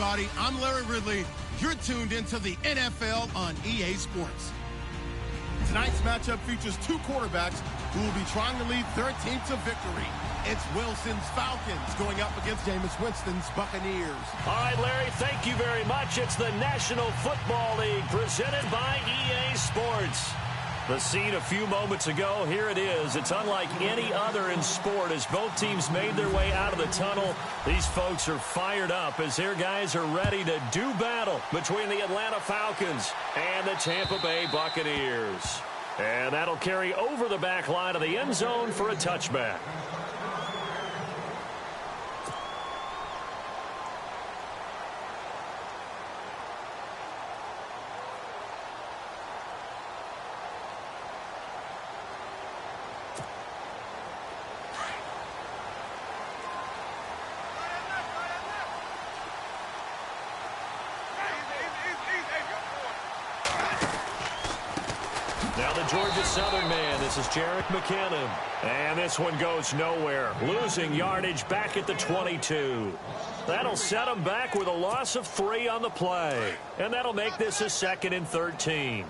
everybody. I'm Larry Ridley. You're tuned into the NFL on EA Sports. Tonight's matchup features two quarterbacks who will be trying to lead their team to victory. It's Wilson's Falcons going up against Jameis Winston's Buccaneers. All right, Larry, thank you very much. It's the National Football League presented by EA Sports. The scene a few moments ago, here it is. It's unlike any other in sport as both teams made their way out of the tunnel. These folks are fired up as their guys are ready to do battle between the Atlanta Falcons and the Tampa Bay Buccaneers. And that'll carry over the back line of the end zone for a touchback. Now the Georgia Southern man, this is Jerick McKinnon. And this one goes nowhere. Losing yardage back at the 22. That'll set him back with a loss of 3 on the play. And that'll make this a 2nd and 13.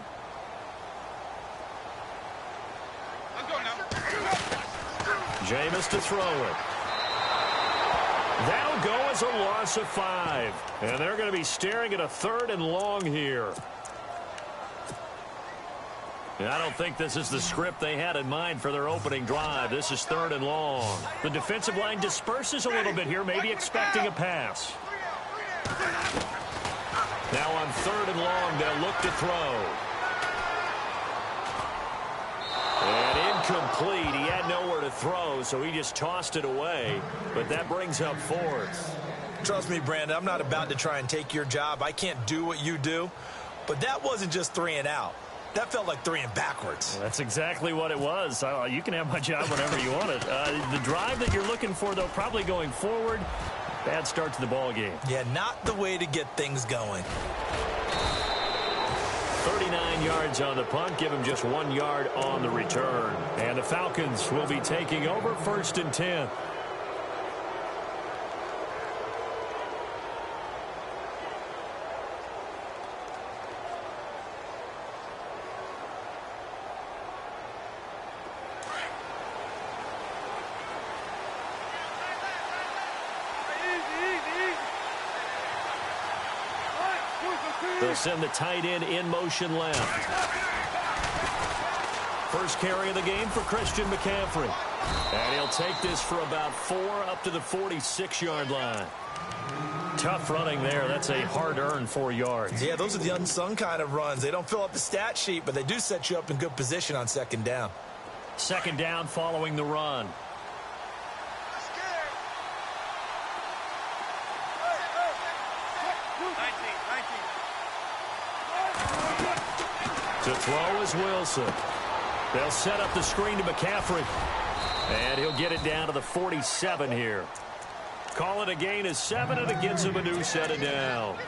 Jameis to throw it. That'll go as a loss of 5. And they're going to be staring at a 3rd and long here. I don't think this is the script they had in mind for their opening drive. This is 3rd and long. The defensive line disperses a little bit here, maybe expecting a pass. Now on 3rd and long, they'll look to throw. And incomplete. He had nowhere to throw, so he just tossed it away. But that brings up 4th. Trust me, Brandon, I'm not about to try and take your job. I can't do what you do. But that wasn't just 3 and out. That felt like 3 and backwards. Well, that's exactly what it was. You can have my job whenever you want it. The drive that you're looking for, though, probably going forward. Bad start to the ball game. Yeah, not the way to get things going. 39 yards on the punt. Give him just 1 yard on the return. And the Falcons will be taking over 1st and 10. They'll send the tight end in motion left. First carry of the game for Christian McCaffrey. And he'll take this for about 4 up to the 46-yard line. Tough running there. That's a hard-earned 4 yards. Yeah, those are the unsung kind of runs. They don't fill up the stat sheet, but they do set you up in good position on 2nd down. 2nd down following the run. To throw is Wilson. They'll set up the screen to McCaffrey. And he'll get it down to the 47 here. Call it a gain of 7, and it gets him a new set of downs.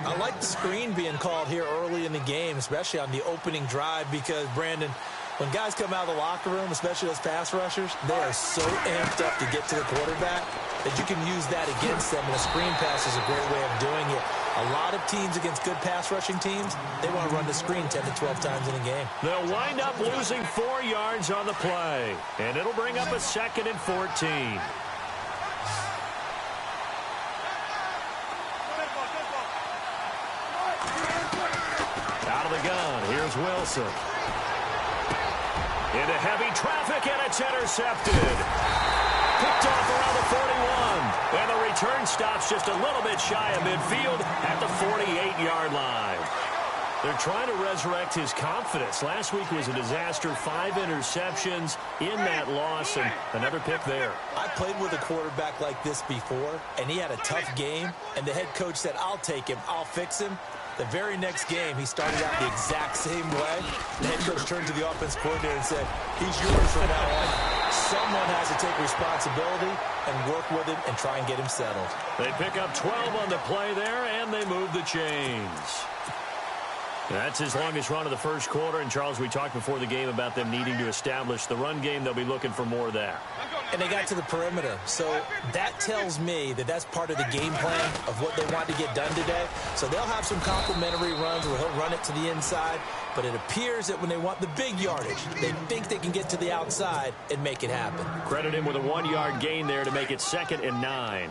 I like the screen being called here early in the game, especially on the opening drive, because, Brandon, when guys come out of the locker room, especially those pass rushers, they are so amped up to get to the quarterback that you can use that against them, and a screen pass is a great way of doing it. A lot of teams against good pass rushing teams, they want to run the screen 10 to 12 times in a game. They'll wind up losing 4 yards on the play, and it'll bring up a 2nd and 14. Out of the gun, here's Wilson. Into heavy traffic, and it's intercepted. Picked off around the 41. And the return stops just a little bit shy of midfield at the 48-yard line. They're trying to resurrect his confidence. Last week was a disaster. 5 interceptions in that loss, and another pick there. I played with a quarterback like this before, and he had a tough game, and the head coach said, "I'll take him, I'll fix him." The very next game, he started out the exact same way. The head coach turned to the offense coordinator and said, "He's yours from now on." Someone has to take responsibility and work with him and try and get him settled. They pick up 12 on the play there, and they move the chains. That's his longest run of the first quarter. And, Charles, we talked before the game about them needing to establish the run game. They'll be looking for more of that. And they got to the perimeter. So that tells me that that's part of the game plan of what they want to get done today. So they'll have some complementary runs where he'll run it to the inside. But it appears that when they want the big yardage, they think they can get to the outside and make it happen. Credit him with a 1-yard gain there to make it 2nd and 9.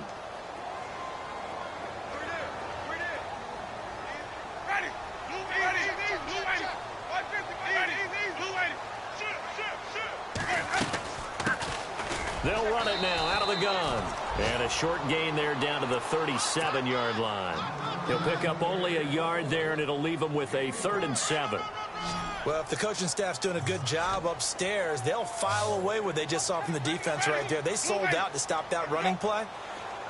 They'll run it now out of the gun. And a short gain there down to the 37-yard line. He'll pick up only a yard there, and it'll leave him with a 3rd and 7. Well, if the coaching staff's doing a good job upstairs, they'll file away what they just saw from the defense right there. They sold out to stop that running play.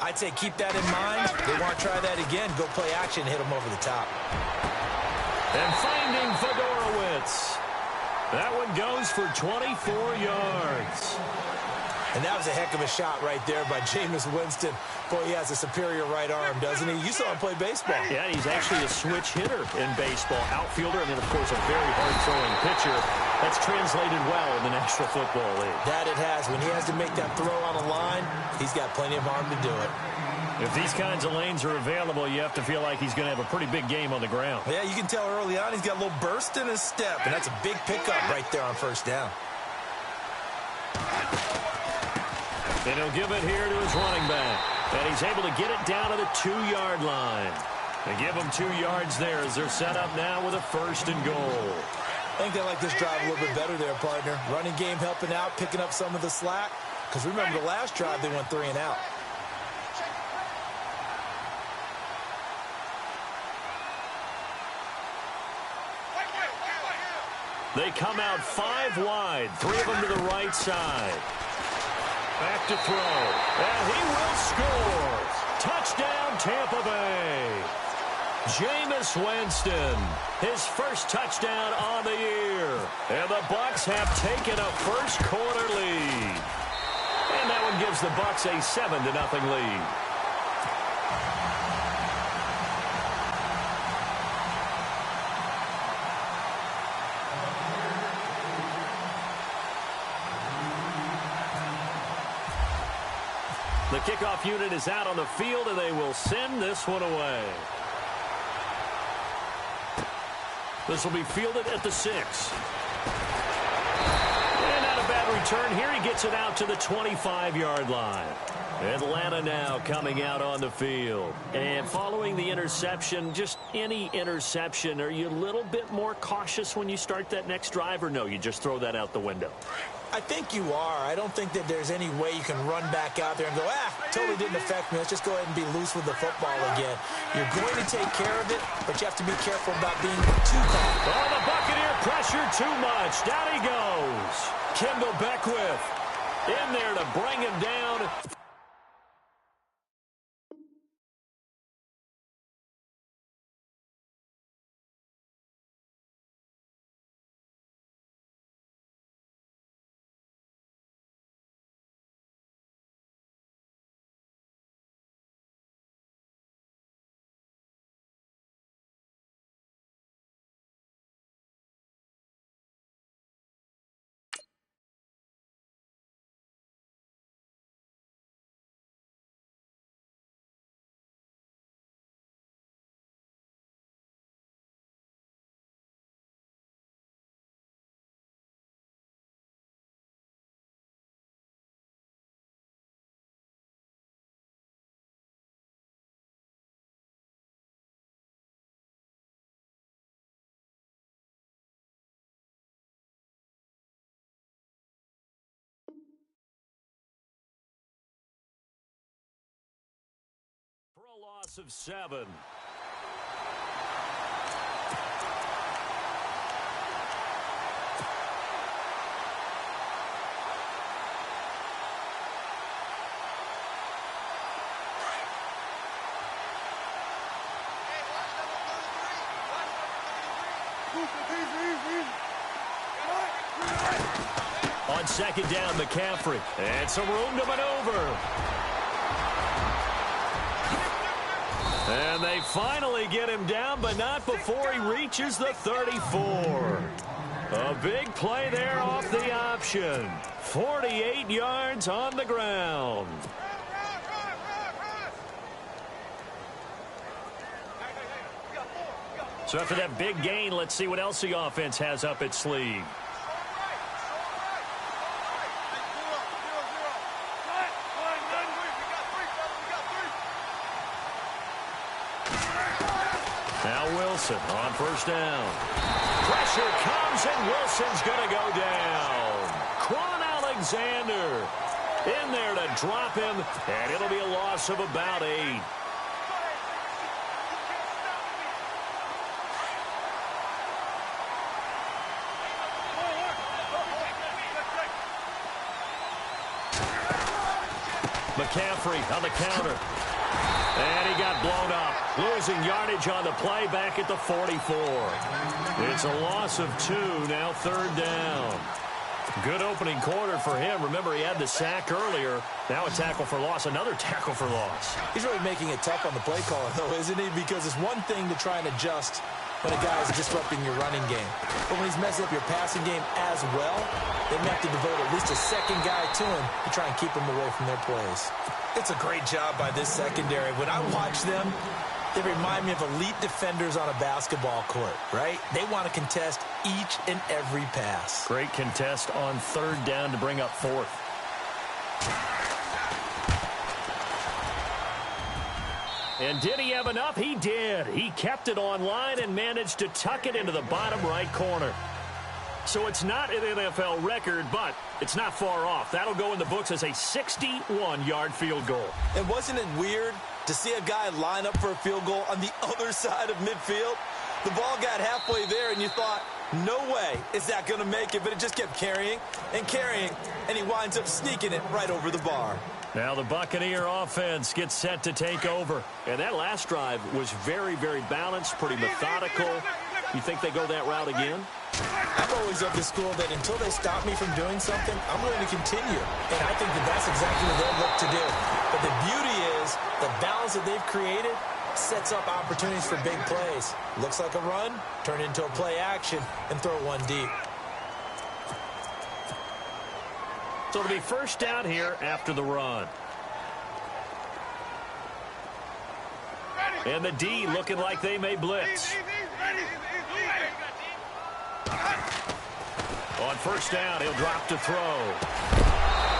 I'd say keep that in mind. They want to try that again. Go play action and hit them over the top. And finding Fedorowicz. That one goes for 24 yards. And that was a heck of a shot right there by Jameis Winston. Boy, he has a superior right arm, doesn't he? You saw him play baseball. Yeah, he's actually a switch hitter in baseball. Outfielder, and then, of course, a very hard-throwing pitcher. That's translated well in the National Football League. That it has. When he has to make that throw on a line, he's got plenty of arm to do it. If these kinds of lanes are available, you have to feel like he's going to have a pretty big game on the ground. Yeah, you can tell early on he's got a little burst in his step, and that's a big pickup right there on first down. And he'll give it here to his running back. And he's able to get it down to the 2-yard line. They give him 2 yards there as they're set up now with a 1st and goal. I think they like this drive a little bit better there, partner. Running game helping out, picking up some of the slack. Because remember, the last drive they went 3 and out. They come out 5 wide, 3 of them to the right side. Back to throw, and he will score. Touchdown, Tampa Bay. Jameis Winston, his first touchdown on the year. And the Bucs have taken a first-quarter lead. And that one gives the Bucs a 7-0 lead. The kickoff unit is out on the field, and they will send this one away. This will be fielded at the 6. And not a bad return here. He gets it out to the 25-yard line. Atlanta now coming out on the field. And following the interception, just any interception, are you a little bit more cautious when you start that next drive, or no, you just throw that out the window? I think you are. I don't think that there's any way you can run back out there and go, totally didn't affect me. Let's just go ahead and be loose with the football again. You're going to take care of it, but you have to be careful about being too calm. Oh, the Buccaneer pressure too much. Down he goes. Kendall Beckwith in there to bring him down. For a loss of 7. On second down, McCaffrey. And some room to maneuver. And they finally get him down, but not before he reaches the 34. A big play there off the option. 48 yards on the ground. So after that big gain, let's see what else the offense has up its sleeve. Now Wilson on first down. Pressure comes, and Wilson's going to go down. Quan Alexander in there to drop him, and it'll be a loss of about 8. McCaffrey on the counter. And he got blown up. Losing yardage on the play back at the 44. It's a loss of 2, now third down. Good opening quarter for him. Remember, he had the sack earlier. Now a tackle for loss, another tackle for loss. He's really making it tough on the play caller, though, isn't he? Because it's one thing to try and adjust when a guy is disrupting your running game. But when he's messing up your passing game as well, they may have to devote at least a second guy to him to try and keep him away from their plays. It's a great job by this secondary. When I watch them, they remind me of elite defenders on a basketball court, right? They want to contest each and every pass. Great contest on third down to bring up fourth. And did he have enough? He did. He kept it on line and managed to tuck it into the bottom right corner. So it's not an NFL record, but it's not far off. That'll go in the books as a 61-yard field goal. And wasn't it weird to see a guy line up for a field goal on the other side of midfield? The ball got halfway there, and you thought, no way is that going to make it, but it just kept carrying, and he winds up sneaking it right over the bar. Now the Buccaneer offense gets set to take over. And that last drive was very, very balanced, pretty methodical. You think they go that route again? I'm always of the school that until they stop me from doing something, I'm going to continue. And I think that that's exactly what they'll look to do. But the beauty is the balance that they've created sets up opportunities for big plays. Looks like a run, turn into a play action, and throw one deep. So it'll be first down here after the run. And the D looking like they may blitz. On first down, he'll drop to throw.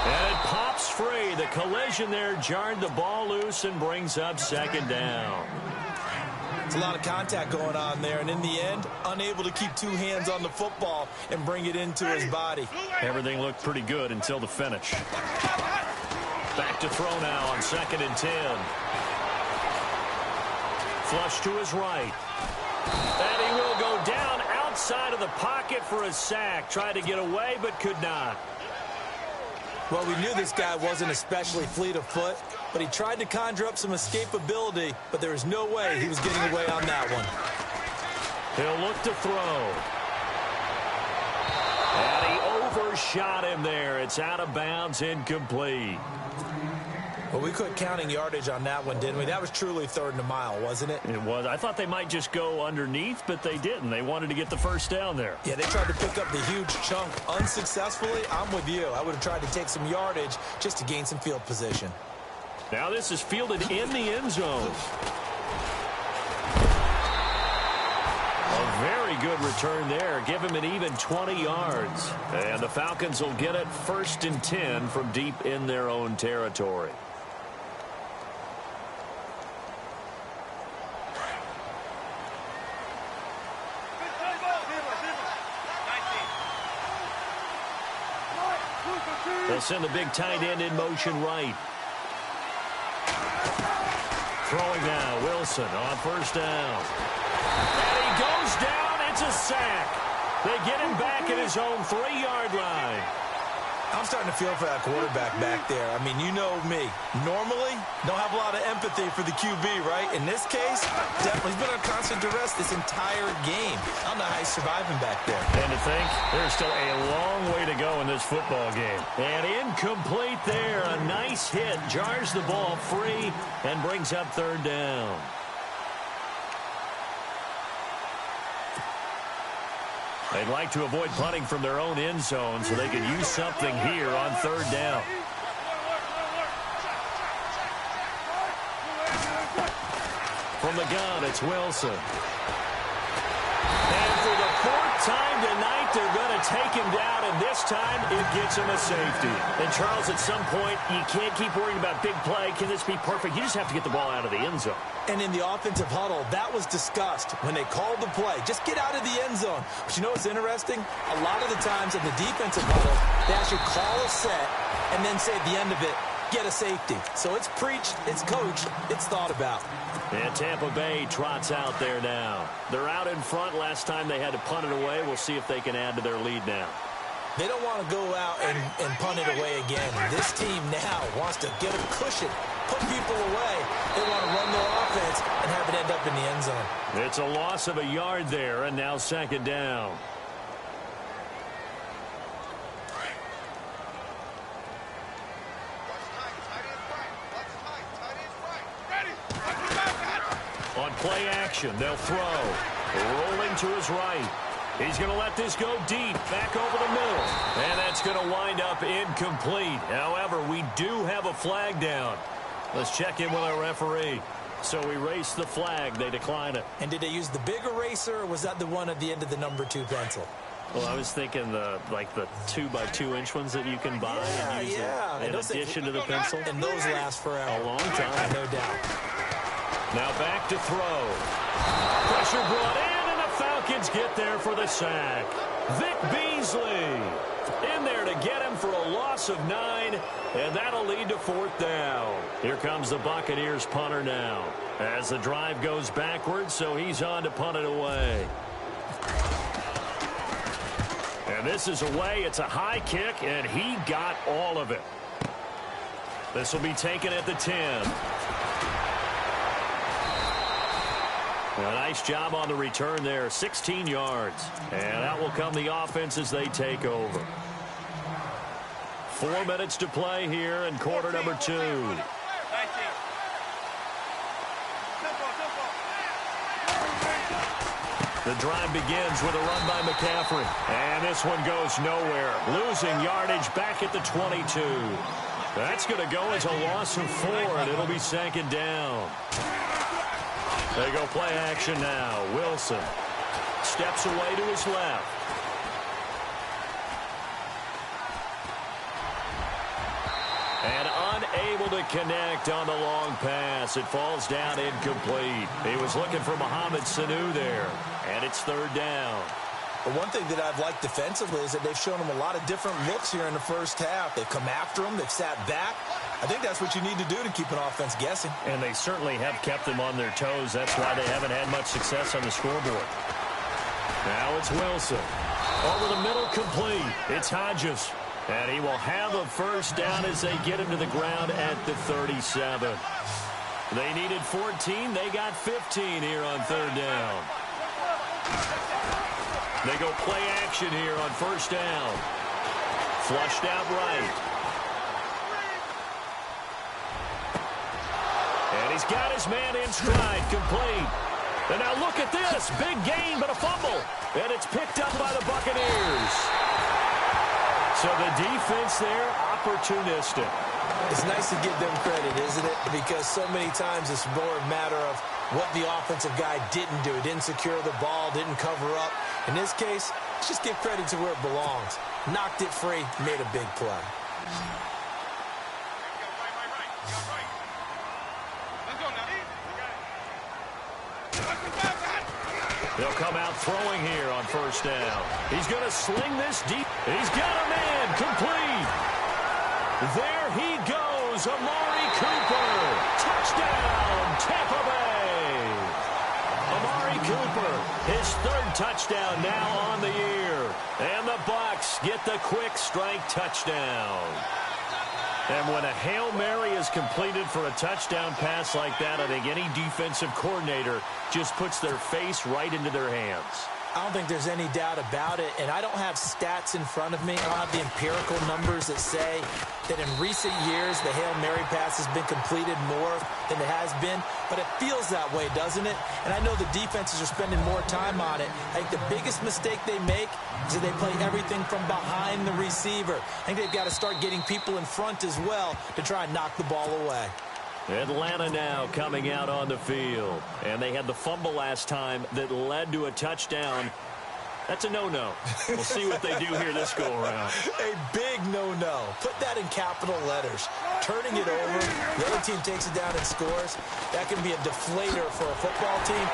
And it pops free. The collision there jarred the ball loose and brings up second down. It's a lot of contact going on there, and in the end, unable to keep two hands on the football and bring it into his body. Everything looked pretty good until the finish. Back to throw now on 2nd and 10. Flush to his right. And he will go down outside of the pocket for a sack. Tried to get away, but could not. Well, we knew this guy wasn't especially fleet of foot, but he tried to conjure up some escapability, but there was no way he was getting away on that one. He'll look to throw. And he overshot him there. It's out of bounds, incomplete. Well, we quit counting yardage on that one, didn't we? That was truly 3rd and a mile, wasn't it? It was. I thought they might just go underneath, but they didn't. They wanted to get the first down there. Yeah, they tried to pick up the huge chunk unsuccessfully. I'm with you. I would have tried to take some yardage just to gain some field position. Now this is fielded in the end zone. A very good return there. Give him an even 20 yards. And the Falcons will get it 1st and 10 from deep in their own territory. They'll send the big tight end in motion right. Throwing now, Wilson on first down. And he goes down. It's a sack. They get him back at his own 3-yard line. I'm starting to feel for that quarterback back there. I mean, you know me. Normally, don't have a lot of empathy for the QB, right? In this case, definitely he's been under constant duress this entire game. I don't know how he's surviving back there. And to think, there's still a long way to go in this football game. And incomplete there. A nice hit. Jars the ball free and brings up 3rd down. They'd like to avoid punting from their own end zone so they could use something here on third down. From the gun, it's Wilson. And for the fourth time tonight, they're going to take him down, and this time it gets him a safety. And, Charles, at some point, you can't keep worrying about big play. Can this be perfect? You just have to get the ball out of the end zone. And in the offensive huddle, that was discussed when they called the play. Just get out of the end zone. But you know what's interesting? A lot of the times in the defensive huddle, they actually call a set and then say at the end of it, get a safety. So it's preached, it's coached, it's thought about. And Tampa Bay trots out there now. They're out in front. Last time they had to punt it away. We'll see if they can add to their lead now. They don't want to go out and punt it away again. This team now wants to get a cushion, put people away. They want to run their offense and have it end up in the end zone. It's a loss of a yard there, and now second down. On play action, they'll throw. Rolling to his right. He's going to let this go deep, back over the middle. And that's going to wind up incomplete. However, we do have a flag down. Let's check in with our referee. So we erase the flag. They decline it. And did they use the big eraser, or was that the one at the end of the number 2 pencil? Well, I was thinking the 2x2-inch ones that you can buy and use in addition to the pencil. And those last forever. A long time. No doubt. Now back to throw. Pressure brought in, and the Falcons get there for the sack. Vic Beasley in there to get him for a loss of 9, and that'll lead to fourth down. Here comes the Buccaneers punter now as the drive goes backwards, so he's on to punt it away. And this is away. It's a high kick, and he got all of it. This will be taken at the 10. A nice job on the return there, 16 yards. And out will come the offense as they take over. 4 minutes to play here in quarter number 2. The drive begins with a run by McCaffrey. And this one goes nowhere. Losing yardage back at the 22. That's going to go as a loss of 4, and it'll be second down. They go play action now. Wilson steps away to his left. And unable to connect on the long pass. It falls down incomplete. He was looking for Mohamed Sanu there. And it's third down. But one thing that I've liked defensively is that they've shown him a lot of different looks here in the first half. They've come after him. They've sat back. I think that's what you need to do to keep an offense guessing. And they certainly have kept them on their toes. That's why they haven't had much success on the scoreboard. Now it's Wilson. Over the middle, complete. It's Hodges. And he will have a first down as they get him to the ground at the 37. They needed 14. They got 15 here on third down. They go play action here on first down. Flushed out right. And he's got his man in stride, complete. And now look at this. Big gain, but a fumble. And it's picked up by the Buccaneers. So the defense there, opportunistic. It's nice to give them credit, isn't it? Because so many times it's more a matter of what the offensive guy didn't do. Didn't secure the ball, didn't cover up. In this case, let's just give credit to where it belongs. Knocked it free, made a big play. They'll come out throwing here on first down. He's going to sling this deep. He's got a man complete. There he goes, Amari Cooper. Touchdown, Tampa Bay. Amari Cooper, his third touchdown now on the year. And the Bucs get the quick strike touchdown. And when a Hail Mary is completed for a touchdown pass like that, I think any defensive coordinator just puts their face right into their hands. I don't think there's any doubt about it, and I don't have stats in front of me. I don't have the empirical numbers that say that in recent years the Hail Mary pass has been completed more than it has been, but it feels that way, doesn't it? And I know the defenses are spending more time on it. I think the biggest mistake they make is that they play everything from behind the receiver. I think they've got to start getting people in front as well to try and knock the ball away. Atlanta now coming out on the field. And they had the fumble last time that led to a touchdown. That's a no-no. We'll see what they do here this go-around. A big no-no. Put that in capital letters. Turning it over, the other team takes it down and scores. That can be a deflator for a football team.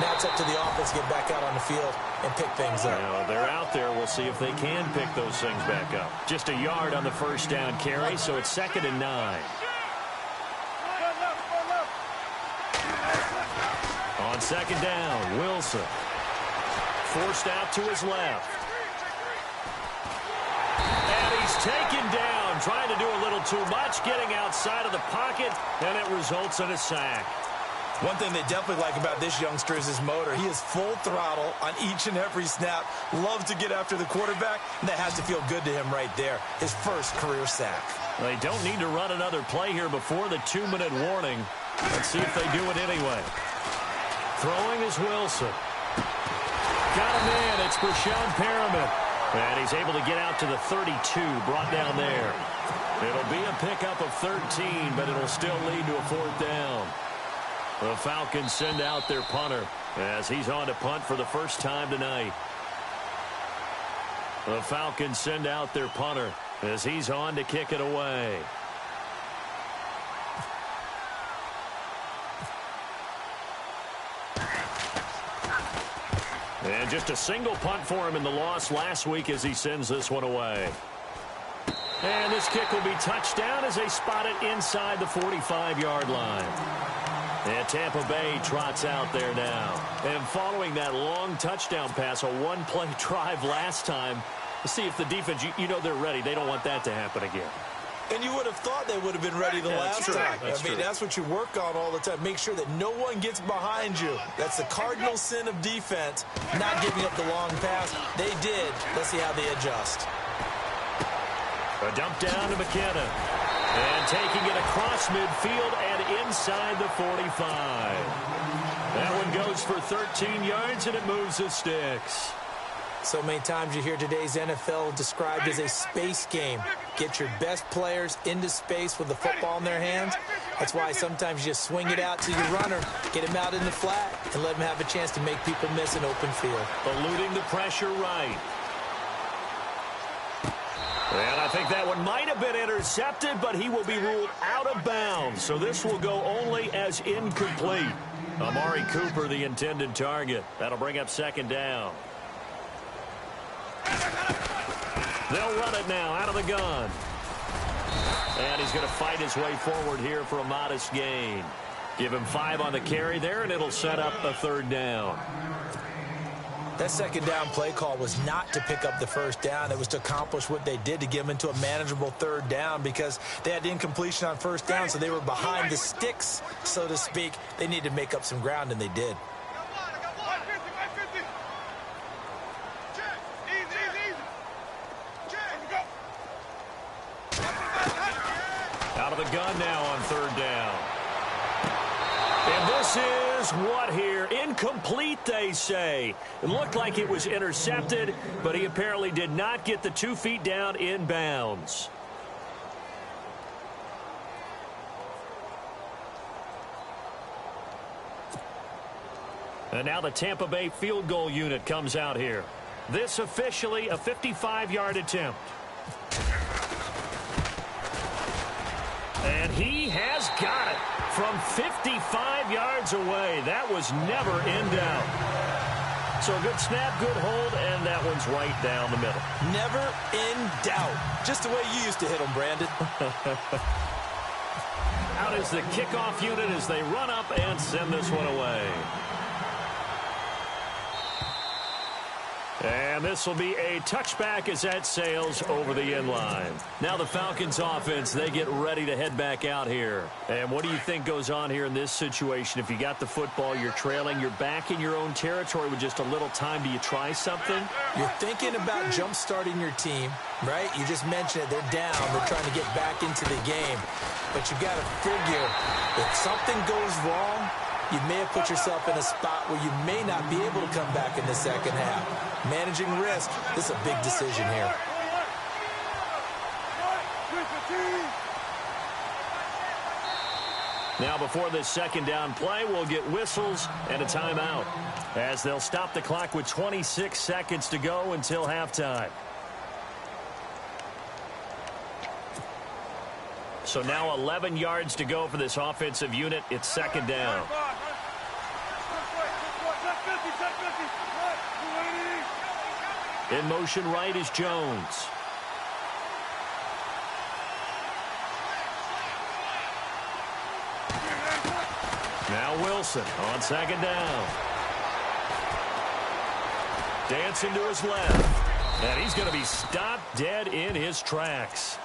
Now it's up to the offense to get back out on the field and pick things up. Now, they're out there. We'll see if they can pick those things back up. Just a yard on the first down carry, so it's 2nd and 9. On 2nd down, Wilson. Forced out to his left. And he's taken down, trying to do a little too much, getting outside of the pocket, and it results in a sack. One thing they definitely like about this youngster is his motor. He is full throttle on each and every snap. Loves to get after the quarterback, and that has to feel good to him right there. His first career sack. They don't need to run another play here before the 2-minute warning. Let's see if they do it anyway. Throwing is Wilson. Got him in. It's Brashon Perriman. And he's able to get out to the 32, brought down there. It'll be a pickup of 13, but it'll still lead to a 4th down. The Falcons send out their punter as he's on to punt for the first time tonight. The Falcons send out their punter as he's on to kick it away. And just a single punt for him in the loss last week as he sends this one away. And this kick will be touchdown as they spot it inside the 45-yard line. And Tampa Bay trots out there now. And following that long touchdown pass, a one-play drive last time, to see if the defense, you know they're ready. They don't want that to happen again. And you would have thought they would have been ready the last time. That's what you work on all the time. Make sure that no one gets behind you. That's the cardinal sin of defense, not giving up the long pass. They did. Let's see how they adjust. A dump down to McKenna. And taking it across midfield and inside the 45. That one goes for 13 yards, and it moves the sticks. So many times you hear today's NFL described as a space game. Get your best players into space with the football in their hands. That's why sometimes you just swing it out to your runner, get him out in the flat, and let him have a chance to make people miss an open field. Eluding the pressure right. And I think that one might have been intercepted, but he will be ruled out of bounds. So this will go only as incomplete. Amari Cooper, the intended target. That'll bring up 2nd down. They'll run it now out of the gun. And he's going to fight his way forward here for a modest gain. Give him 5 on the carry there, and it'll set up a 3rd down. That 2nd down play call was not to pick up the 1st down. It was to accomplish what they did, to get them into a manageable 3rd down, because they had incompletion on 1st down, so they were behind the sticks, so to speak. They needed to make up some ground, and they did. Out of the gun now on 3rd down. And this is what here? Incomplete, they say. It looked like it was intercepted, but he apparently did not get the 2 feet down in bounds. And now the Tampa Bay field goal unit comes out here. This officially a 55-yard attempt. And he has got it from 55 yards away. That was never in doubt. So a good snap, good hold, and that one's right down the middle. Never in doubt. Just the way you used to hit them, Brandon. Out is the kickoff unit as they run up and send this one away. And this will be a touchback as that sails over the end line. Now the Falcons offense, they get ready to head back out here. And what do you think goes on here in this situation? If you got the football, you're trailing, you're back in your own territory with just a little time. Do you try something? You're thinking about jump-starting your team, right? You just mentioned it. They're down. They're trying to get back into the game. But you got to figure if something goes wrong, you may have put yourself in a spot where you may not be able to come back in the second half. Managing risk, this is a big decision here. Now before this second down play, we'll get whistles and a timeout as they'll stop the clock with 26 seconds to go until halftime. So now 11 yards to go for this offensive unit. It's second down. In motion right is Jones. Now Wilson on second down. Dancing to his left. And he's going to be stopped dead in his tracks.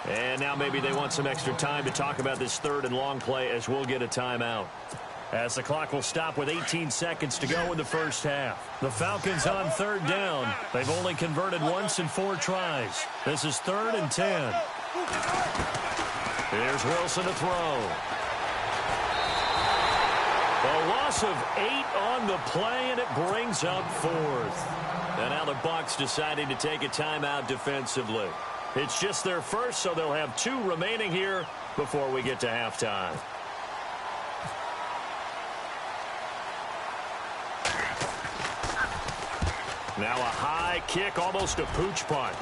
And now maybe they want some extra time to talk about this third and long play as we'll get a timeout. As the clock will stop with 18 seconds to go in the first half. The Falcons on third down. They've only converted once in 4 tries. This is 3rd and 10. Here's Wilson to throw. A loss of 8 on the play, and it brings up 4th. And now the Bucs deciding to take a timeout defensively. It's just their first, so they'll have 2 remaining here before we get to halftime. Now a high kick, almost a pooch punt.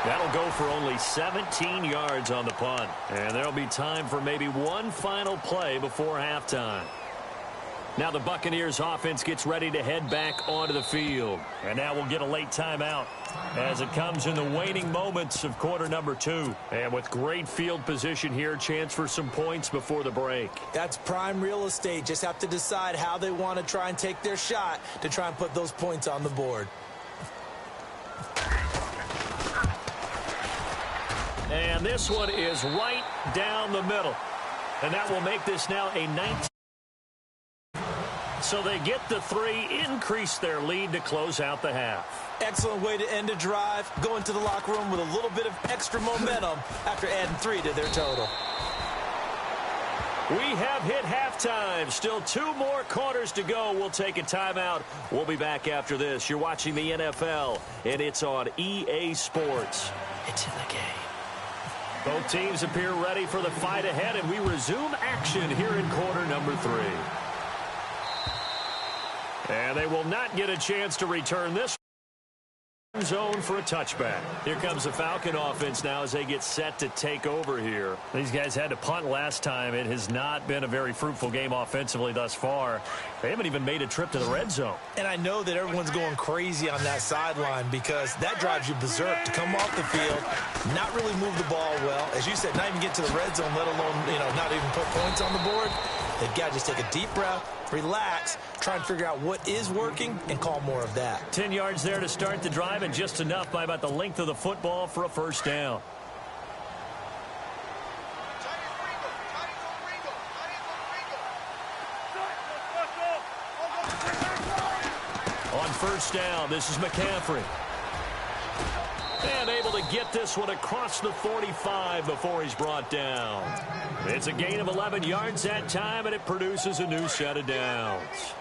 That'll go for only 17 yards on the punt. And there'll be time for maybe one final play before halftime. Now the Buccaneers offense gets ready to head back onto the field. And now we'll get a late timeout as it comes in the waning moments of quarter number 2. And with great field position here, chance for some points before the break. That's prime real estate. Just have to decide how they want to try and take their shot to try and put those points on the board. And this one is right down the middle. And that will make this now a 19. So they get the 3, increase their lead to close out the half. Excellent way to end a drive. Go into the locker room with a little bit of extra momentum after adding 3 to their total. We have hit halftime. Still 2 more quarters to go. We'll take a timeout. We'll be back after this. You're watching the NFL, and it's on EA Sports. It's in the game. Both teams appear ready for the fight ahead, and we resume action here in quarter number 3. And they will not get a chance to return this zone for a touchback. Here comes the Falcon offense now as they get set to take over here. These guys had to punt last time. It has not been a very fruitful game offensively thus far. They haven't even made a trip to the red zone. And I know that everyone's going crazy on that sideline because that drives you berserk to come off the field, not really move the ball well. As you said, not even get to the red zone, let alone, not even put points on the board. They've got to just take a deep breath, relax, try and figure out what is working, and call more of that. 10 yards there to start the drive, and just enough by about the length of the football for a first down. On first down, this is McCaffrey. And able to get this one across the 45 before he's brought down. It's a gain of 11 yards that time, and it produces a new set of downs.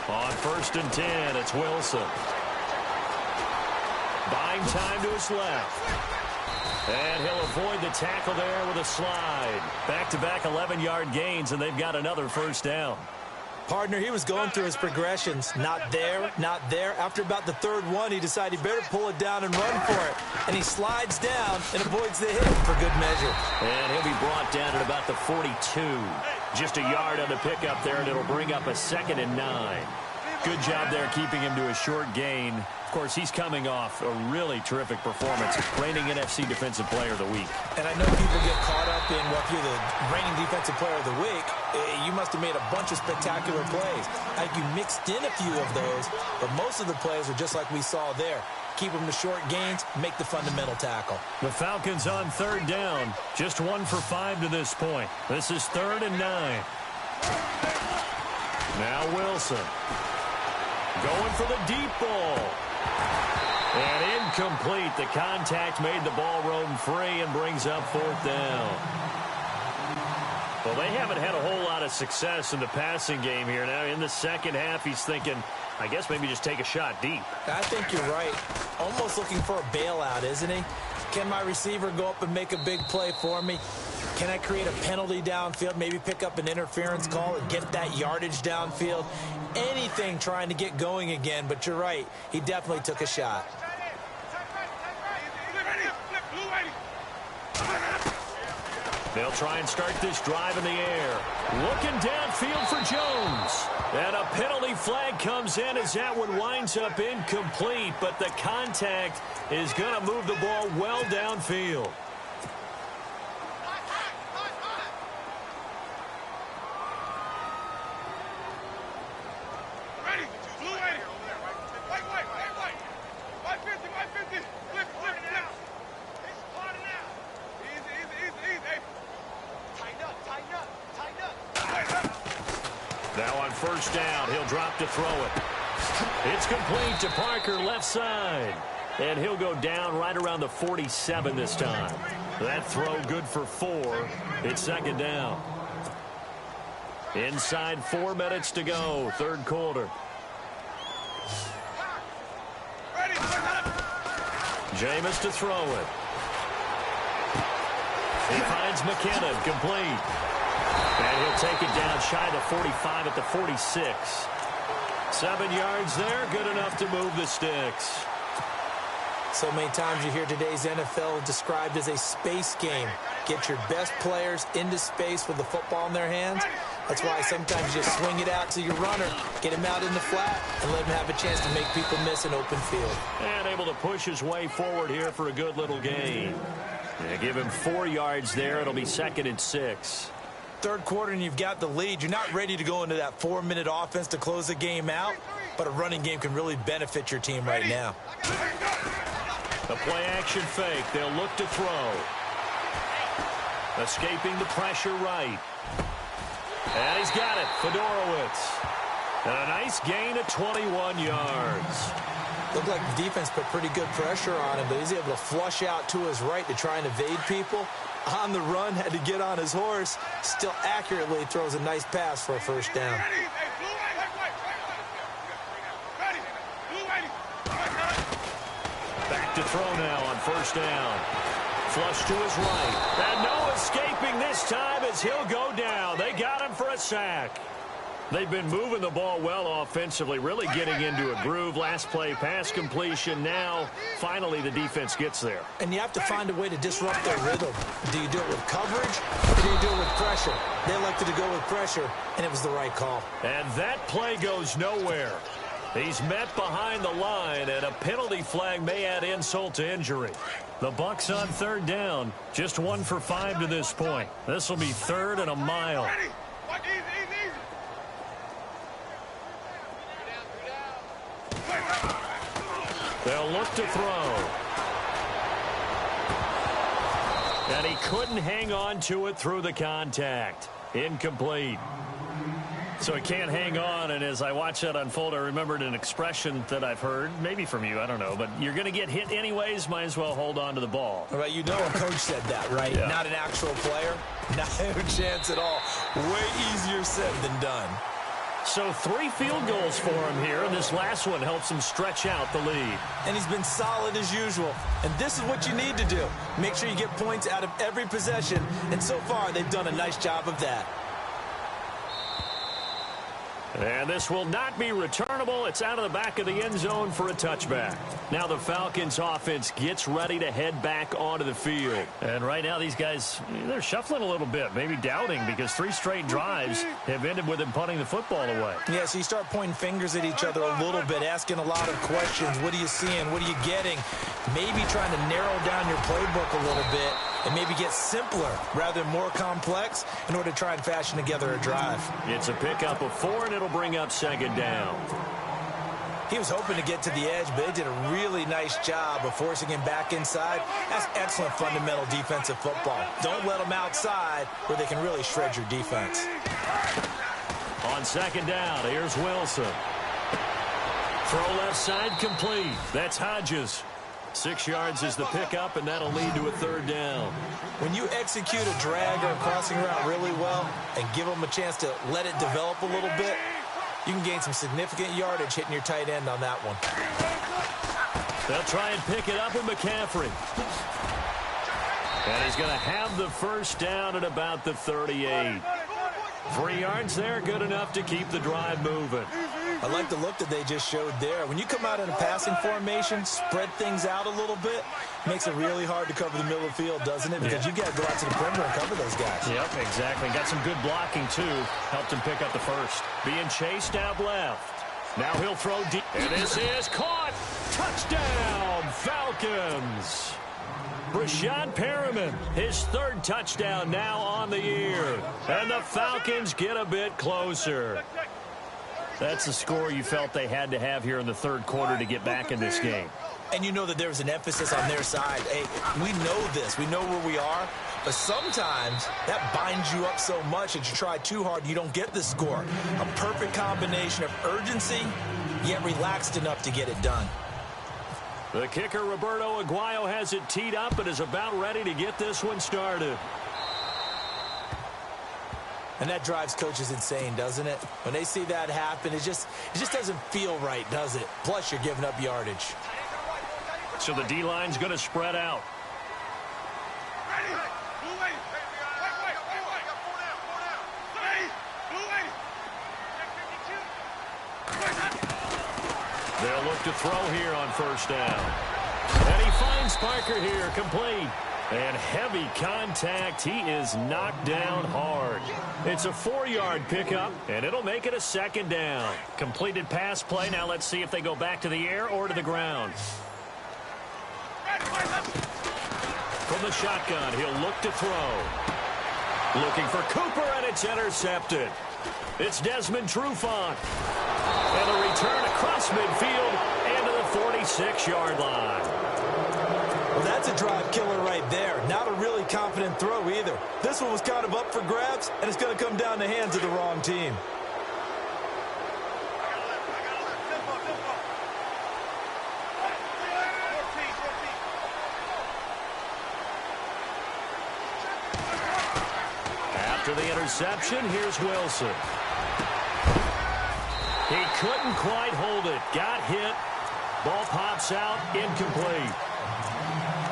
On first and 10, it's Wilson. Buying time to his left. And he'll avoid the tackle there with a slide. Back-to-back 11-yard gains, and they've got another first down. Partner, he was going through his progressions. Not there, not there. After about the 3rd one, he decided he better pull it down and run for it. And he slides down and avoids the hit for good measure. And he'll be brought down at about the 42. Just a yard on the pickup there, and it'll bring up a 2nd and 9. Good job there keeping him to a short gain. Of course, he's coming off a really terrific performance, reigning NFC Defensive Player of the Week. And I know people get caught up in, well, if you're the reigning Defensive Player of the Week, you must have made a bunch of spectacular plays. I think you mixed in a few of those, but most of the plays are just like we saw there. Keep them to short gains, make the fundamental tackle. The Falcons on third down. Just 1 for 5 to this point. This is 3rd and 9. Now Wilson. Going for the deep ball. And incomplete. The contact made the ball roam free and brings up 4th down. Well, they haven't had a whole lot of success in the passing game here. Now, in the second half, he's thinking, I guess maybe just take a shot deep. I think you're right. Almost looking for a bailout, isn't he? Can my receiver go up and make a big play for me? Can I create a penalty downfield, maybe pick up an interference call and get that yardage downfield? Anything trying to get going again, but you're right. He definitely took a shot. They'll try and start this drive in the air. Looking downfield for Jones. And a penalty flag comes in as that one winds up incomplete, but the contact is going to move the ball well downfield. Now on first down, he'll drop to throw it. It's complete to Parker, left side. And he'll go down right around the 47 this time. That throw good for 4. It's 2nd down. Inside 4 minutes to go, 3rd quarter. Jameis to throw it. He finds McKinnon, complete. And he'll take it down shy of the 45 at the 46. 7 yards there, good enough to move the sticks. So many times you hear today's NFL described as a space game. Get your best players into space with the football in their hands. That's why sometimes you swing it out to your runner, get him out in the flat, and let him have a chance to make people miss an open field. And able to push his way forward here for a good little gain. Yeah, give him 4 yards there. It'll be 2nd and 6. 3rd quarter and you've got the lead. You're not ready to go into that 4-minute offense to close the game out, but a running game can really benefit your team right now. The play-action fake. They'll look to throw. Escaping the pressure right. And he's got it. Fedorowicz. And a nice gain of 21 yards. Looked like the defense put pretty good pressure on him, but he's able to flush out to his right to try and evade people. On the run, had to get on his horse. Still accurately throws a nice pass for a 1st down. Back to throw now on 1st down. Flush to his right. And no escaping this time as he'll go down. They got him for a sack. They've been moving the ball well offensively, really getting into a groove. Last play, pass completion. Now, finally, the defense gets there. And you have to find a way to disrupt their rhythm. Do you do it with coverage, or do you do it with pressure? They elected to go with pressure, and it was the right call. And that play goes nowhere. He's met behind the line, and a penalty flag may add insult to injury. The Bucs on 3rd down, just 1 for 5 to this point. This will be 3rd and a mile. They'll look to throw. And he couldn't hang on to it through the contact. Incomplete. So he can't hang on, and as I watch that unfold, I remembered an expression that I've heard, maybe from you, I don't know, but you're going to get hit anyways, might as well hold on to the ball. Right, you know a coach said that, right? Yeah. Not an actual player. Not a chance at all. Way easier said than done. So 3 field goals for him here, and this last one helps him stretch out the lead. And he's been solid as usual. And this is what you need to do. Make sure you get points out of every possession. And so far, they've done a nice job of that. And this will not be returnable. It's out of the back of the end zone for a touchback. Now the Falcons offense gets ready to head back onto the field. And right now these guys, they're shuffling a little bit, maybe doubting, because 3 straight drives have ended with them punting the football away. Yeah, so you start pointing fingers at each other a little bit, asking a lot of questions. What are you seeing? What are you getting? Maybe trying to narrow down your playbook a little bit and maybe get simpler rather than more complex in order to try and fashion together a drive. It's a pickup of 4, and it'll bring up 2nd down. He was hoping to get to the edge, but they did a really nice job of forcing him back inside. That's excellent fundamental defensive football. Don't let them outside where they can really shred your defense. On 2nd down, here's Wilson. Throw left side complete. That's Hodges. 6 yards is the pickup, and that'll lead to a 3rd down. When you execute a drag or a crossing route really well and give them a chance to let it develop a little bit, you can gain some significant yardage hitting your tight end on that one. They'll try and pick it up with McCaffrey. And he's going to have the 1st down at about the 38. 3 yards there, good enough to keep the drive moving. I like the look that they just showed there. When you come out in a passing formation, spread things out a little bit, makes it really hard to cover the middle of the field, doesn't it? Because you got to go out to the perimeter and cover those guys. Yep, exactly. Got some good blocking, too. Helped him pick up the 1st. Being chased out left. Now he'll throw deep. And this is caught. Touchdown, Falcons. Rashad Perriman, his 3rd touchdown now on the year. And the Falcons get a bit closer. That's the score you felt they had to have here in the 3rd quarter to get back in this game. And you know that there's an emphasis on their side. Hey, we know this. We know where we are. But sometimes that binds you up so much that you try too hard, you don't get the score. A perfect combination of urgency, yet relaxed enough to get it done. The kicker, Roberto Aguayo, has it teed up and is about ready to get this one started. And that drives coaches insane, doesn't it? When they see that happen, it just doesn't feel right, does it? Plus, you're giving up yardage. So the D-line's going to spread out. They'll look to throw here on 1st down. And he finds Parker here, complete. And heavy contact. He is knocked down hard. It's a 4-yard pickup, and it'll make it a 2nd down. Completed pass play. Now let's see if they go back to the air or to the ground. From the shotgun, he'll look to throw. Looking for Cooper, and it's intercepted. It's Desmond Trufant. And a return across midfield and to the 46-yard line. Well, that's a drive killer right there. Not a really confident throw either. This one was kind of up for grabs, and it's going to come down the hands of the wrong team. After the interception, here's Wilson. He couldn't quite hold it. Got hit. Ball pops out. Incomplete.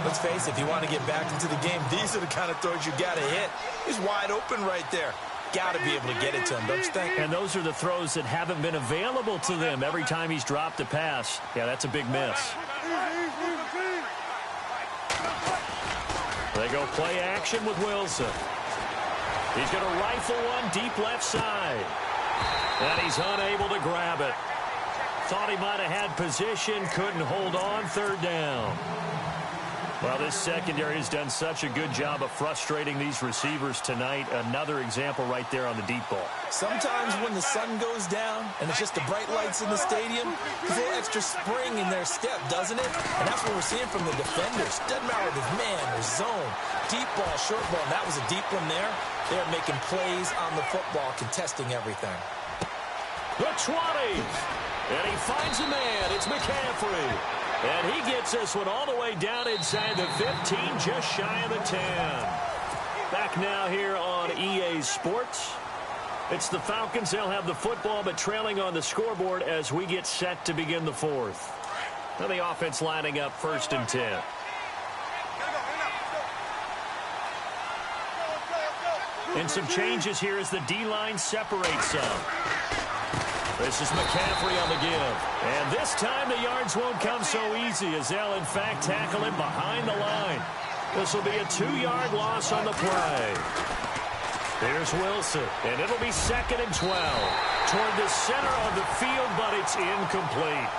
Let's face it, if you want to get back into the game, these are the kind of throws you got to hit. He's wide open right there. Got to be able to get it to him, don't you think? And those are the throws that haven't been available to them every time he's dropped a pass. Yeah, that's a big miss. They go play action with Wilson. He's going to rifle one deep left side. And he's unable to grab it. Thought he might have had position, couldn't hold on, 3rd down. Well, this secondary has done such a good job of frustrating these receivers tonight. Another example right there on the deep ball. Sometimes when the sun goes down and it's just the bright lights in the stadium, there's a little extra spring in their step, doesn't it? And that's what we're seeing from the defenders. Doesn't matter if it's man or zone, deep ball, short ball. And that was a deep one there. They're making plays on the football, contesting everything. The 20. And he finds a man. It's McCaffrey. And he gets this one all the way down inside the 15, just shy of the 10. Back now here on EA Sports. It's the Falcons. They'll have the football, but trailing on the scoreboard as we get set to begin the 4th. Now the offense lining up 1st and 10. And some changes here as the D-line separates some. This is McCaffrey on the give. And this time the yards won't come so easy as they'll, in fact, tackle him behind the line. This will be a 2-yard loss on the play. Here's Wilson, and it'll be 2nd and 12. Toward the center of the field, but it's incomplete.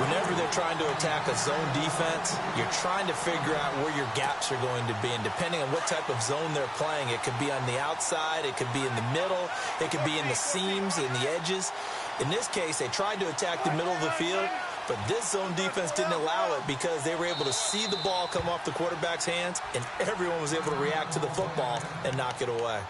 Whenever they're trying to attack a zone defense, you're trying to figure out where your gaps are going to be. And depending on what type of zone they're playing, it could be on the outside, it could be in the middle, it could be in the seams, in the edges. In this case, they tried to attack the middle of the field, but this zone defense didn't allow it because they were able to see the ball come off the quarterback's hands, and everyone was able to react to the football and knock it away.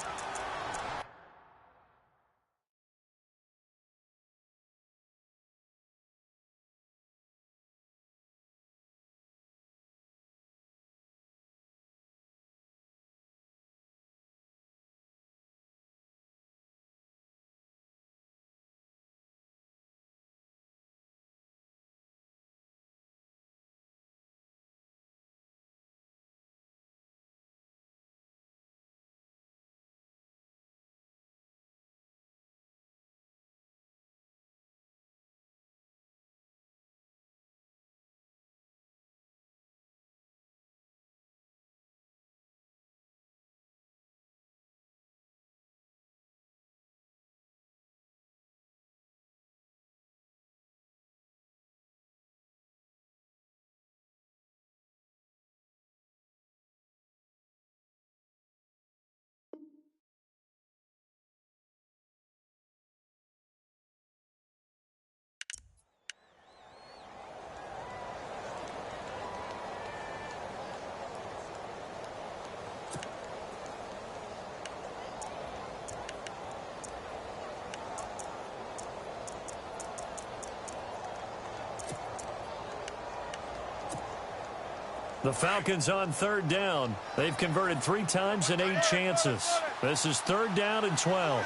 The Falcons on 3rd down. They've converted 3 times in 8 chances. This is 3rd down and 12.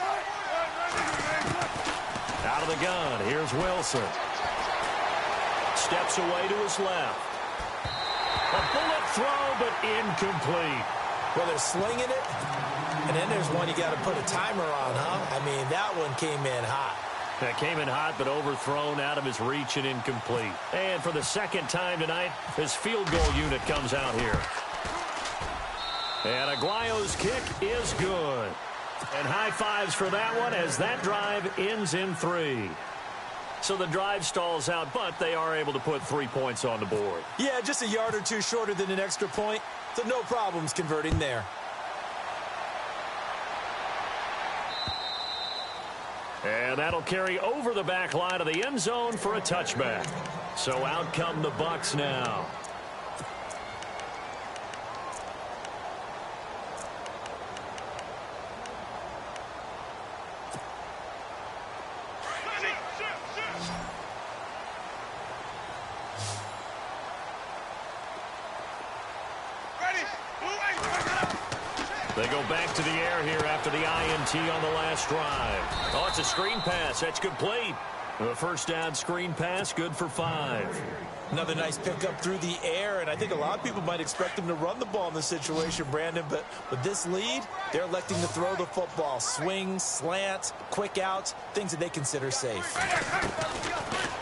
Out of the gun, here's Wilson. Steps away to his left. A bullet throw, but incomplete. Well, they're slinging it, and then there's one you got to put a timer on, huh? I mean, that one came in hot. That came in hot, but overthrown out of his reach and incomplete. And for the 2nd time tonight, his field goal unit comes out here. And Aguayo's kick is good. And high fives for that one as that drive ends in 3. So the drive stalls out, but they are able to put 3 points on the board. Yeah, just a yard or 2 shorter than an extra point, so no problems converting there. And that'll carry over the back line of the end zone for a touchback. So out come the Bucs now. They go back to the air here after the INT on the last drive. Oh, it's a screen pass. That's complete. A 1st down screen pass, good for 5. Another nice pickup through the air, and I think a lot of people might expect them to run the ball in this situation, Brandon, but with this lead, they're electing to throw the football. Swings, slants, quick outs, things that they consider safe.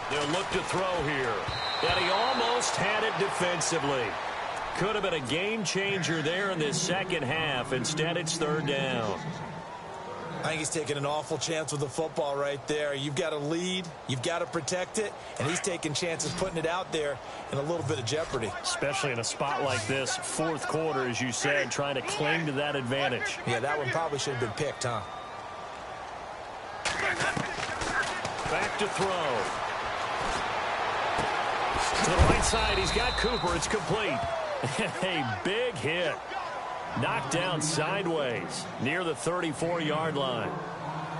They'll look to throw here. And he almost had it defensively. Could have been a game changer there in this 2nd half. Instead, it's 3rd down. I think he's taking an awful chance with the football right there. You've got a lead, you've got to protect it, and he's taking chances putting it out there in a little bit of jeopardy. Especially in a spot like this, 4th quarter, as you said, trying to cling to that advantage. Yeah, that one probably should have been picked, huh? Back to throw. To the right side, he's got Cooper. It's complete. A big hit. Knocked down sideways near the 34-yard line.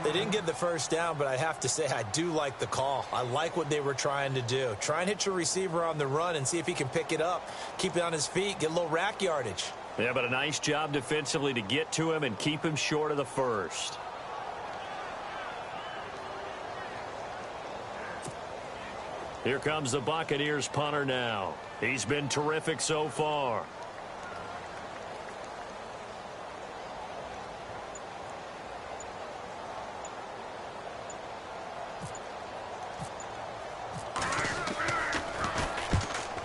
They didn't get the 1st down, but I have to say I do like the call. I like what they were trying to do. Try and hit your receiver on the run and see if he can pick it up. Keep it on his feet, get a little rack yardage. Yeah, but a nice job defensively to get to him and keep him short of the 1st. Here comes the Buccaneers punter now. He's been terrific so far.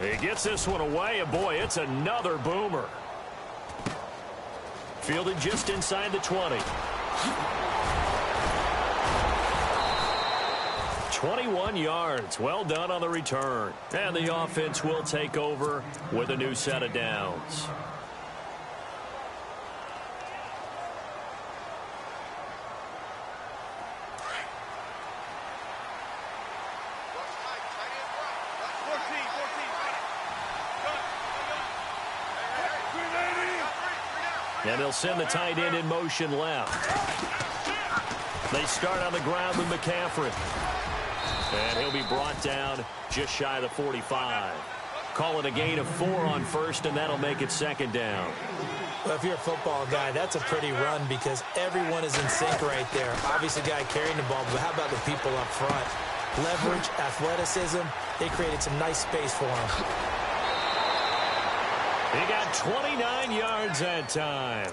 He gets this one away, and boy, it's another boomer. Fielded just inside the 20. 21 yards. Well done on the return. And the offense will take over with a new set of downs. And they'll send the tight end in motion left. They start on the ground with McCaffrey. And he'll be brought down just shy of the 45. Call it a gain of 4 on first, and that'll make it second down. Well, if you're a football guy, that's a pretty run because everyone is in sync right there. Obviously, the guy carrying the ball, but how about the people up front? Leverage, athleticism, they created some nice space for him. He got 29 yards that time.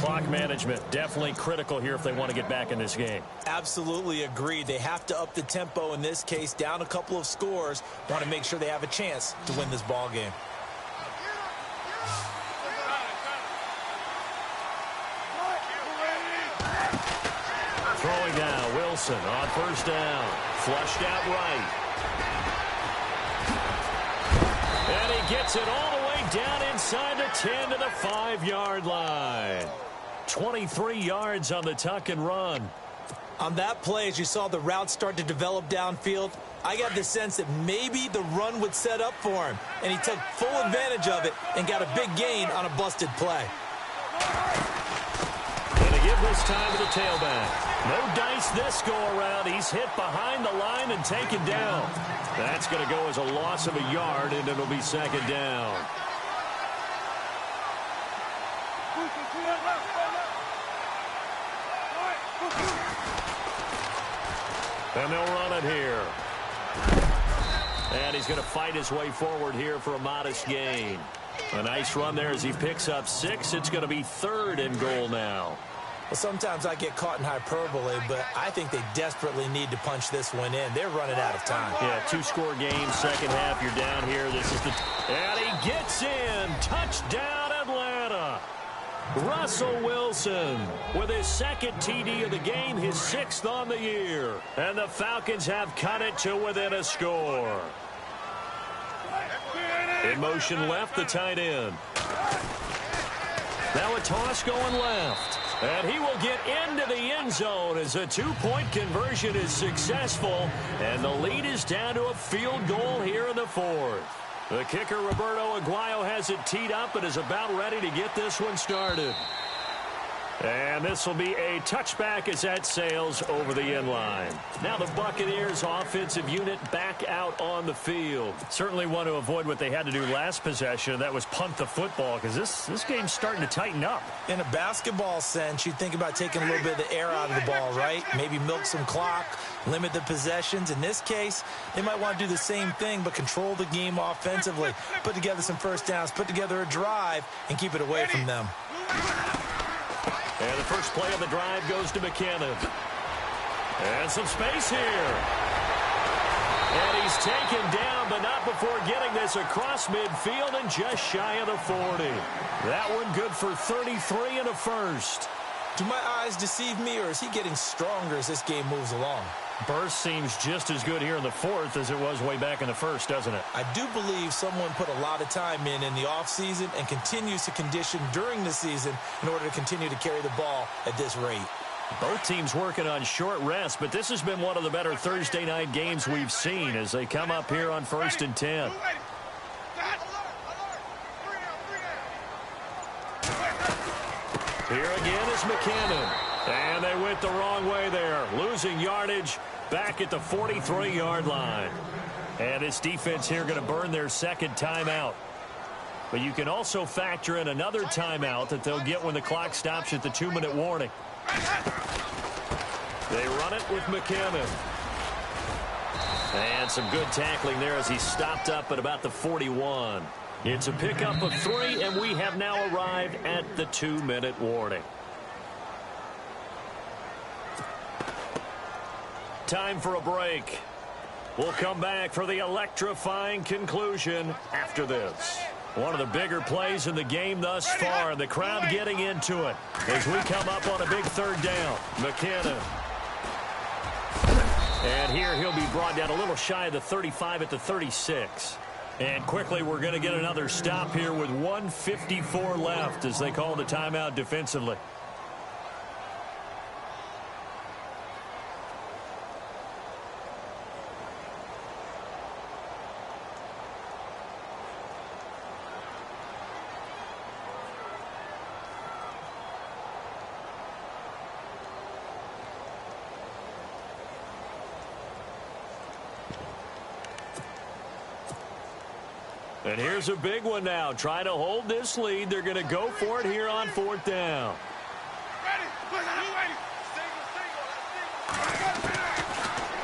Clock management definitely critical here if they want to get back in this game. Absolutely agreed. They have to up the tempo in this case, down a couple of scores. Want to make sure they have a chance to win this ball game. Throwing down, Wilson on first down. Flushed out right. And he gets it all the way down inside the 10 to the 5-yard line. 23 yards on the tuck and run. On that play, as you saw the route start to develop downfield, I got the sense that maybe the run would set up for him. And he took full advantage of it and got a big gain on a busted play. And they give this time to the tailback. No dice this go around. He's hit behind the line and taken down. That's going to go as a loss of a yard, and it'll be second down. And they'll run it here. And he's going to fight his way forward here for a modest gain. A nice run there as he picks up 6. It's going to be 3rd and goal now. Well, sometimes I get caught in hyperbole, but I think they desperately need to punch this one in. They're running out of time. Yeah, 2-score game, second half, you're down here. This is the... And he gets in. Touchdown, Atlanta. Russell Wilson with his second TD of the game, his 6th on the year. And the Falcons have cut it to within a score. In motion left, the tight end. Now a toss going left. And he will get into the end zone as a 2-point conversion is successful. And the lead is down to a field goal here in the 4th. The kicker, Roberto Aguayo, has it teed up and is about ready to get this one started. And this will be a touchback as that sails over the end line. Now the Buccaneers offensive unit back out on the field. Certainly want to avoid what they had to do last possession. That was punt the football because this game's starting to tighten up. In a basketball sense, you think about taking a little bit of the air out of the ball, right? Maybe milk some clock, limit the possessions. In this case, they might want to do the same thing but control the game offensively. Put together some first downs, put together a drive, and keep it away from them. And the first play of the drive goes to McKinnon. And some space here. And he's taken down, but not before getting this across midfield and just shy of the 40. That one good for 33 and a first. Do my eyes deceive me, or is he getting stronger as this game moves along? Burst seems just as good here in the 4th as it was way back in the 1st, doesn't it? I do believe someone put a lot of time in the offseason and continues to condition during the season in order to continue to carry the ball at this rate. Both teams working on short rest, but this has been one of the better Thursday night games we've seen as they come up here on 1st and 10. Here again is McKinnon. And they went the wrong way there, losing yardage back at the 43-yard line. And this defense here going to burn their second timeout. But you can also factor in another timeout that they'll get when the clock stops at the 2-minute warning. They run it with McKinnon. And some good tackling there as he stopped up at about the 41. It's a pickup of 3, and we have now arrived at the 2-minute warning. Time for a break. We'll come back for the electrifying conclusion after this. One of the bigger plays in the game thus far, and the crowd getting into it as we come up on a big third down. McKinnon. And here he'll be brought down a little shy of the 35 at the 36. And quickly we're going to get another stop here with 1:54 left as they call the timeout defensively. And here's a big one now. Trying to hold this lead. They're going to go for it here on fourth down.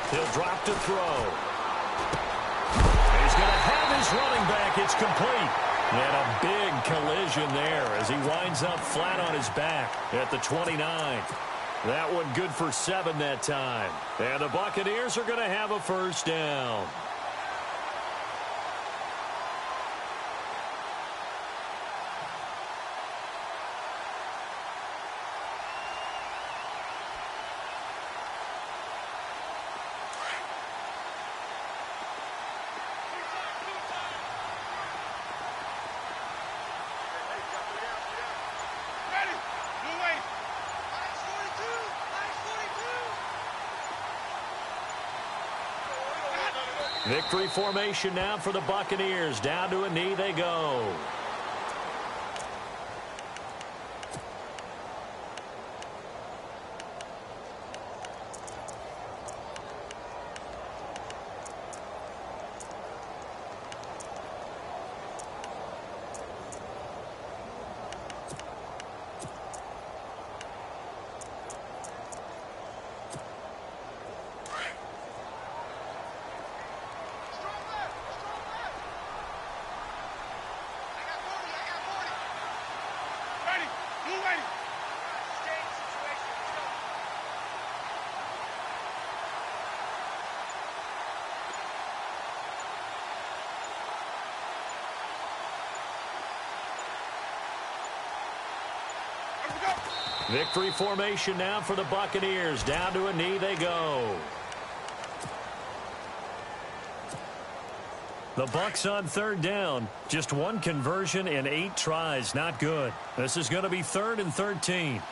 He'll drop to throw. He's going to have his running back. It's complete. And a big collision there as he winds up flat on his back at the 29. That one good for 7 that time. And the Buccaneers are going to have a first down. Victory formation now for the Buccaneers. Down to a knee they go. Victory formation now for the Buccaneers. Down to a knee they go. The Bucs on third down. Just one conversion in 8 tries. Not good. This is going to be 3rd and 13.